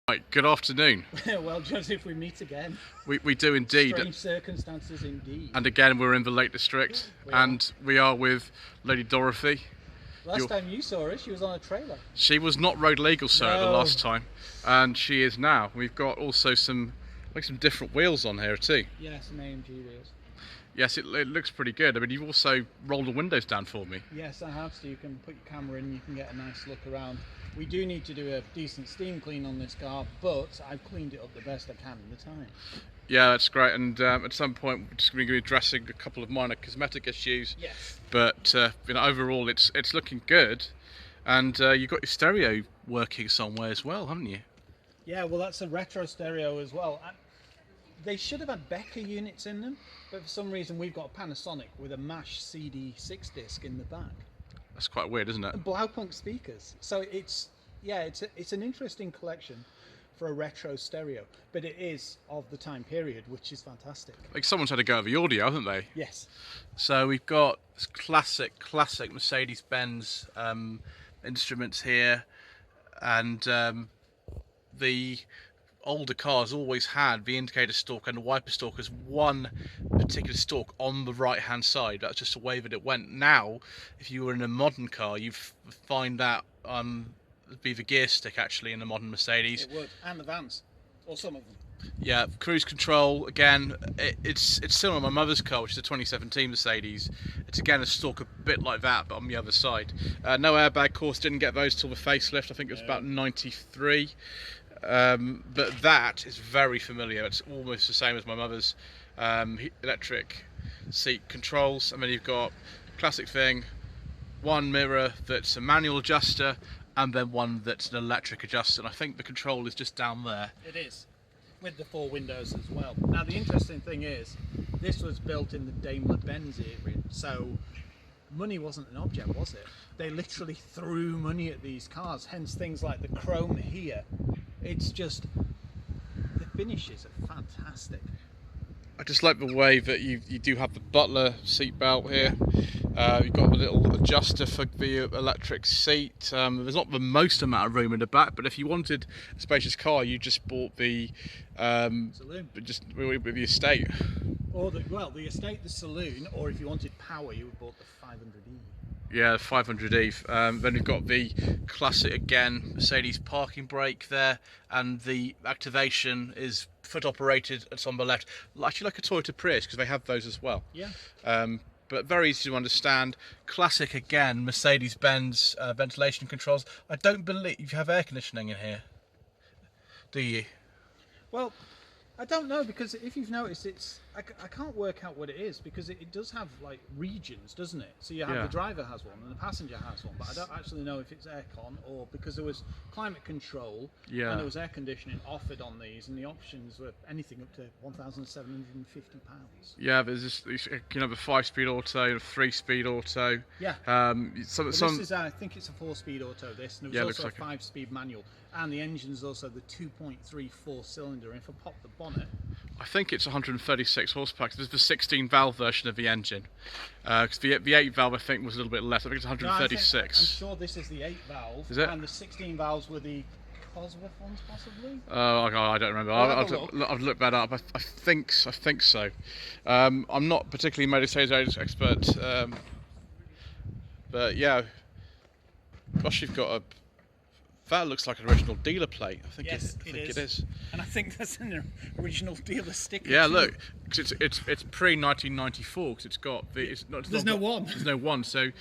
Right, good afternoon. Well, Joseph, we meet again. We do indeed. Strange circumstances indeed. And again, we're in the Lake District, and we are with Lady Dorothy. Last time you saw her, she was on a trailer. She was not road legal, sir, No. the last time, and she is now. We've got also some different wheels on here too. Yeah, some AMG wheels. Yes, it looks pretty good. I mean, you've also rolled the windows down for me. Yes, I have, so you can put your camera in, you can get a nice look around. We do need to do a decent steam clean on this car, but I've cleaned it up the best I can in the time. Yeah, that's great. And at some point, we're just going to be addressing a couple of minor cosmetic issues. Yes. But overall, it's looking good. And you've got your stereo working somewhere as well, haven't you? Yeah, well, that's a retro stereo as well. They should have had Becker units in them, but for some reason we've got a Panasonic with a MASH CD6 disc in the back. That's quite weird, isn't it? And Blaupunk speakers. So it's an interesting collection for a retro stereo, but it is of the time period, which is fantastic. Like someone's had a go at the audio, haven't they? Yes. So we've got this classic Mercedes-Benz instruments here, and the older cars always had the indicator stalk and the wiper stalk as one particular stalk on the right hand side. That's just the way that it went. Now, if you were in a modern car, you find that be the gear stick actually in a modern Mercedes. It would, and the vans, or some of them. Yeah, cruise control again. It's still on my mother's car, which is a 2017 Mercedes. It's again a stalk a bit like that, but on the other side. No airbag, of course, didn't get those till the facelift. I think it was about '93. But that is very familiar. It's almost the same as my mother's electric seat controls. And then you've got classic thing, one mirror that's a manual adjuster, and then one that's an electric adjuster. And I think the control is just down there. It is, with the four windows as well. Now the interesting thing is, this was built in the Daimler-Benz era, so money wasn't an object, was it? They literally threw money at these cars, hence things like the chrome here. It's just, the finishes are fantastic. I just like the way that you do have the butler seatbelt here. You've got the little adjuster for the electric seat. There's not the most amount of room in the back, but if you wanted a spacious car, you just bought the Saloon. just with the estate. Or the estate, the saloon, or if you wanted power, you would bought the 500e. Yeah, 500e. Then we've got the classic again Mercedes parking brake there, and the activation is foot operated. It's on the left, actually like a Toyota Prius, because they have those as well. Yeah. But very easy to understand. Classic again Mercedes-Benz ventilation controls. I don't believe you have air conditioning in here, do you? Well, I don't know, because if you've noticed, I can't work out what it is, because it does have like regions, doesn't it? So you have the driver has one and the passenger has one, but I don't actually know if it's aircon or because there was climate control and there was air conditioning offered on these, and the options were anything up to £1,750. Yeah, there's this, the 5-speed auto, a 3-speed auto. Yeah. This is, I think it's a 4-speed auto. This, and there was also looks a like 5-speed manual, and the engine's also the 2.34 cylinder. And if I pop the bonnet, I think it's 136 horsepower. There's the 16-valve version of the engine. Because the 8-valve, I think, was a little bit less. I think it's 136. I'm sure this is the 8-valve. Is it? And the 16 valves were the Cosworth ones, possibly. Oh, I don't remember. I've looked that up. I think so. I'm not particularly a Mercedes expert, but yeah. Gosh, you've got a. That looks like an original dealer plate. I think it is. And I think that's an original dealer sticker. Yeah, too. look, cause it's pre 1994 because it's got the. There's no one. There's no one. So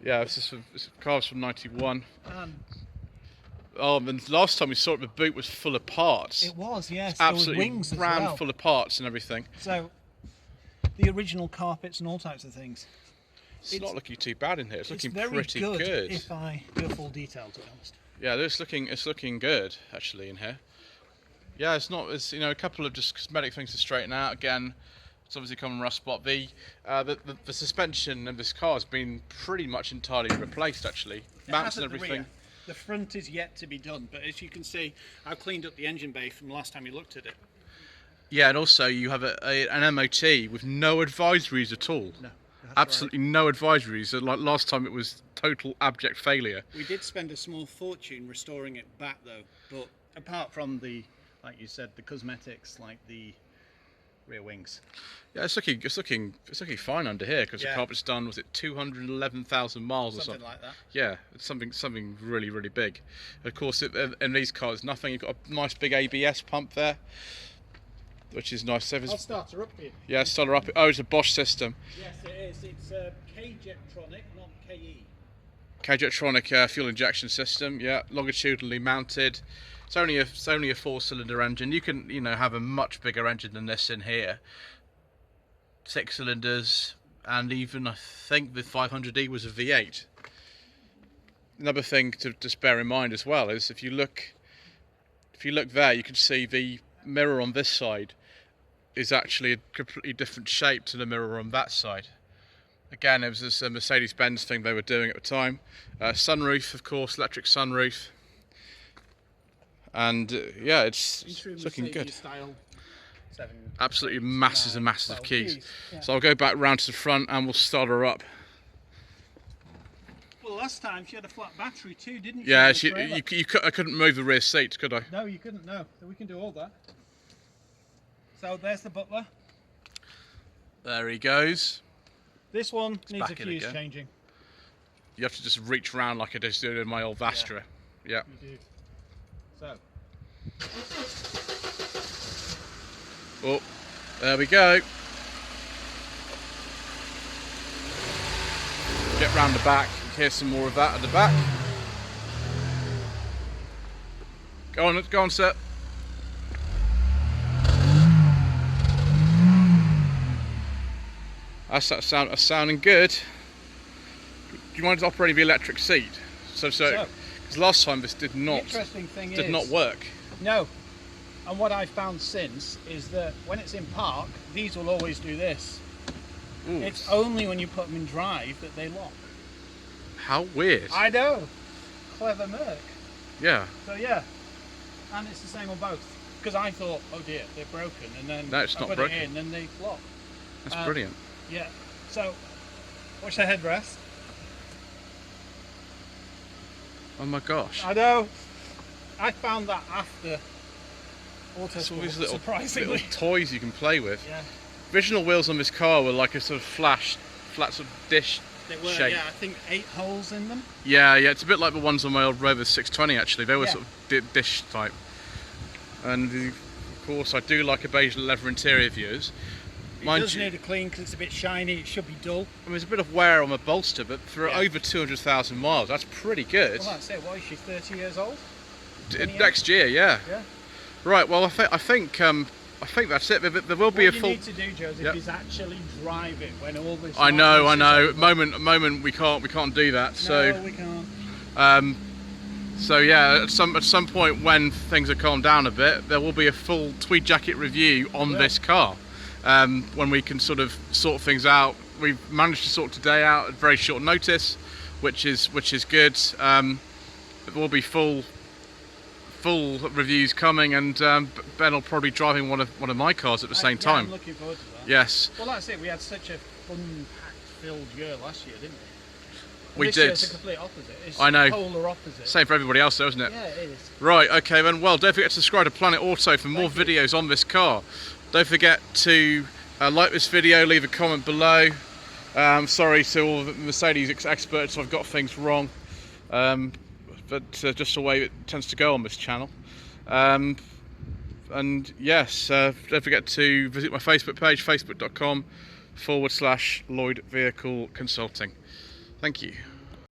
yeah, it's cars from '91. And last time we saw it, the boot was full of parts. It was, yes. Absolutely there were wings rammed as well. full of parts and everything. So the original carpets and all types of things. It's not looking too bad in here. It's looking very pretty good. If I do a full detail, to be honest. Yeah, it's looking good actually in here. Yeah, it's a couple of just cosmetic things to straighten out. Again, it's obviously common rust spot. The suspension of this car has been pretty much entirely replaced actually. Mounts and everything. The front is yet to be done, but as you can see, I've cleaned up the engine bay from the last time you looked at it. Yeah, and also you have an MOT with no advisories at all. No. Absolutely right. No advisories. Like last time, it was total abject failure. We did spend a small fortune restoring it back, though. But apart from the, like you said, the cosmetics, like the rear wings. Yeah, it's looking fine under here because Yeah. the carpet's done. Was it 211,000 miles or something? Something like that. Yeah, it's something really big. Of course, in these cars, nothing. You've got a nice big ABS pump there, which is nice. I'll start her up here. Yeah, start her up. Oh, it's a Bosch system. Yes, it is. It's K-Jetronic, not KE. K-Jetronic fuel injection system. Yeah, longitudinally mounted. It's only a 4-cylinder engine. You can have a much bigger engine than this in here. 6 cylinders, and even I think the 500e was a V8. Another thing to just bear in mind as well is if you look there, you can see the mirror on this side is actually a completely different shape to the mirror on that side. Again, it was this Mercedes-Benz thing they were doing at the time. Sunroof, of course, electric sunroof. And yeah, it's looking good. Absolutely masses and masses of keys. Yeah. So I'll go back round to the front and we'll start her up. Well, last time she had a flat battery too, didn't she? Yeah, I couldn't move the rear seat, could I? No, you couldn't. No, so we can do all that. So there's the butler. There he goes. This one needs a back in fuse again. changing. You have to just reach round like I just did in my old Vastra. Yeah. You do. So. Oh, there we go. Get round the back. Here's some more of that at the back. Go on, sir. That's sounding good. Do you mind operating the electric seat? So, because last time this did not work. No. And what I found since is that when it's in park, these will always do this. Ooh. It's only when you put them in drive that they lock. How weird. I know. Clever Merc. Yeah. So yeah. And it's the same on both. Because I thought, oh dear, they're broken, and then No, it's I not put broken. it in and they lock. That's brilliant. Yeah. So, watch the headrest. Oh my gosh. I know. I found that after It's all these Autosport, surprisingly. little toys you can play with. Yeah. Original wheels on this car were like a sort of flat sort of dish They were, shape. yeah, I think 8 holes in them. Yeah, it's a bit like the ones on my old Rover 620 actually. They were Yeah. sort of dish type. And of course I do like a beige leather interior views. It does need a clean because it's a bit shiny, it should be dull. I mean, there's a bit of wear on the bolster, but for over 200,000 miles, that's pretty good. Well, that's it. What is she, 30 years old? Next year, yeah. Yeah. Right. Well, I think that's it. There will be a full. What you need to do, Joseph, is actually drive it when all this. I know. Over. Moment, we can't do that. So. No, we can't. So yeah, at some point when things are calmed down a bit, there will be a full Tweed Jacket review on this car. When we can sort of sort things out. We've managed to sort today out at very short notice, which is good. There will be full reviews coming, and Ben will probably be driving one of my cars at the same time. I'm looking forward to that. Yes. Well, that's it. We had such a fun-packed-filled year last year, didn't we? We this did. Year's the complete opposite. It's I know. Polar opposite. Same for everybody else, though, isn't it? Yeah, it is. Right. Okay, then. Well, don't forget to subscribe to Planet Auto for more videos on this car. Don't forget to like this video, leave a comment below. Sorry to all the Mercedes experts, I've got things wrong. But just the way it tends to go on this channel. And yes, don't forget to visit my Facebook page, facebook.com/Lloyd Vehicle Consulting. Thank you.